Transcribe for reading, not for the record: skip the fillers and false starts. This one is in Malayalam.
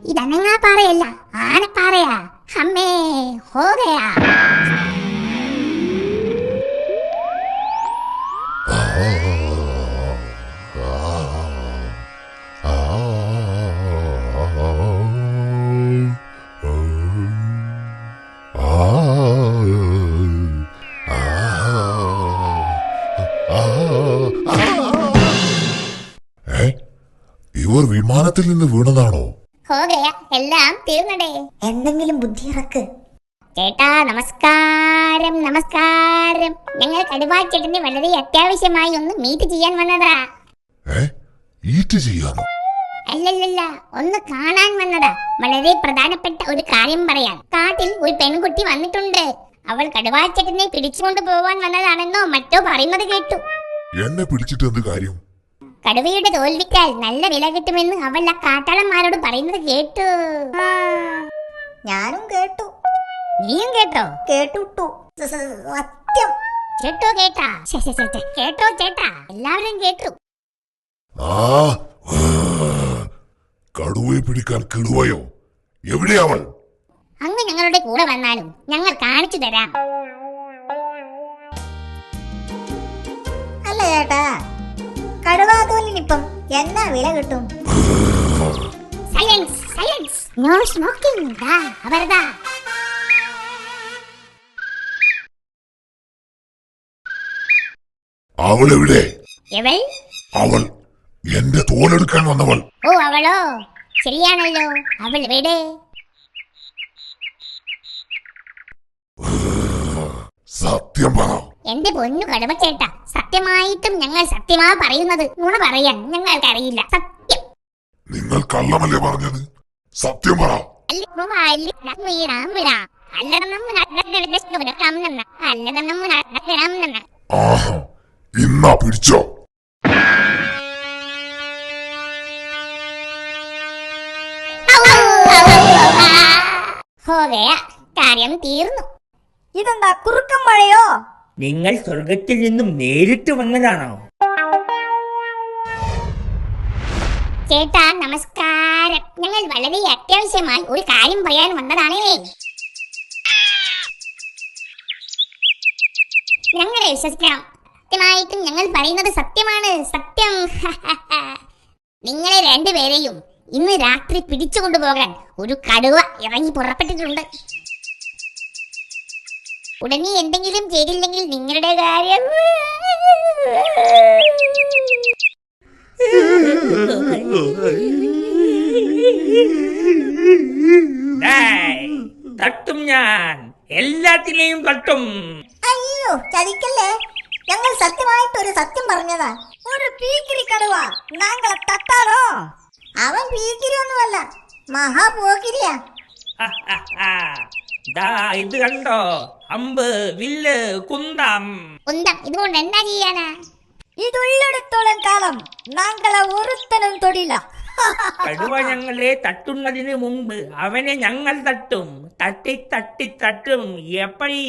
ഇതനങ്ങാ പാറയല്ല, ആനപ്പാറയാ. ഹമ്മേ ഹോ ഗയാ. ഇവർ വിമാനത്തിൽ നിന്ന് വീണതാണോ? എല്ലാം തീർന്നടേ. എന്തെങ്കിലും ബുദ്ധി ഇറക്ക്. ചേട്ടാ നമസ്കാരം. നമസ്കാരം. ഞങ്ങൾ കടുവാച്ചേട്ടന് വളരെ അത്യാവശ്യമായി ഒന്ന് മീറ്റ് ചെയ്യാൻ വന്നതാ. ഈറ്റ് ചെയ്യാനോ? അല്ലല്ല, ഒന്ന് കാണാൻ വന്നതാ. വളരെ പ്രധാനപ്പെട്ട ഒരു കാര്യം പറയാൻ. കാട്ടിൽ ഒരു പെൺകുട്ടി വന്നിട്ടുണ്ട്. അവൾ കടുവാച്ചേട്ടനെ പിടിച്ചുകൊണ്ട് പോവാൻ വന്നതാണെന്നോ മറ്റോ പറയുന്നത് കേട്ടു. എന്നെ പിടിച്ചിട്ട് എന്ത് കാര്യം? കടുവയുടെ തോൽവിക്കാൽ നല്ല വില കിട്ടുമെന്ന് അവൾ ആ കാട്ടാളന്മാരോട് പറയുന്നത് കേട്ടു. ഞാനും കേട്ടു. നീയും കേട്ടോ? കേട്ടുട്ടു. സത്യം കേട്ടോ? കേട്ടാ? കേട്ടോ ചേട്ടാ? എല്ലാവരും കേട്ടു. കടുവയെ പിടിക്കാൻ കിടുവയോ? എവിടെയാവൾ? അങ്ങ് ഞങ്ങളുടെ കൂടെ വന്നാലും ഞങ്ങൾ കാണിച്ചു തരാം. അല്ല ചേട്ടാ, കടുവാതോലിനിപ്പം എന്നാ വില കിട്ടും? Science science. No smoking. ദാ അവരതാ. അവളെവിടെ? എവൾ? അവൾ എന്റെ തോലെടുക്കാൻ വന്നവൾ. ഓ, അവളോ? ശരിയാണല്ലോ. അവൾ എവിടെ? സത്യം പറ. എന്റെ പൊന്നു കടുവ ചേട്ടാ, സത്യമായിട്ടും ഞങ്ങൾ സത്യമാ പറയുന്നത്. നുണ പറയാൻ ഞങ്ങൾക്കറിയില്ല. സത്യം. നിങ്ങൾ കള്ളമല്ലേ പറഞ്ഞത്? സത്യം പറ. ആഹാ, ഇന്നാ പിടിച്ചോ. കാര്യം തീർന്നു. ഇതെന്താ കുറുക്കം മഴയോ? നിങ്ങൾ സ്വർഗത്തിൽ നിന്നും നേരിട്ട് വന്നതാണോ? ചേട്ടാ നമസ്കാരം. ഞങ്ങൾ വളരെ അത്യാവശ്യമായി ഒരു കാര്യം പറയാൻ വന്നതാണേ. ഞങ്ങളെ വിശ്വസിക്കണം. സത്യമായിട്ടും ഞങ്ങൾ പറയുന്നത് സത്യമാണ്. സത്യം. നിങ്ങളെ രണ്ടുപേരെയും ഇന്ന് രാത്രി പിടിച്ചുകൊണ്ടുപോകാൻ ഒരു കടുവ ഇറങ്ങി പുറപ്പെട്ടിട്ടുണ്ട്. ഉടനെ എന്തെങ്കിലും ചെയ്തില്ലെങ്കിൽ നിങ്ങളുടെ കാര്യം തട്ടും. ഞാൻ എല്ലാത്തിനെയും തട്ടും. അയ്യോ, ചതിക്കല്ലേ. ഞങ്ങൾ സത്യമായിട്ടൊരു സത്യം പറഞ്ഞതാ. ഒരു പീക്കിരി കടുവ ഞങ്ങളെ തട്ടാണോ? അവൻ പീക്കിരി ഒന്നുമല്ല, മഹാപോക്കിരിയാ. ഇത് കണ്ടോ? അമ്പ്, വില്ല്, കുന്തം. ഇതുകൊണ്ട് എന്താ ചെയ്യാനാ? ഇതുള്ളിടത്തോളം കാലം ഞങ്ങളെ ഒരുത്തനും തൊടില്ല. കടുവ ഞങ്ങളെ തട്ടുന്നതിന് മുമ്പ് അവനെ ഞങ്ങൾ തട്ടും. തട്ടി തട്ടി തട്ടും. എപ്പഴി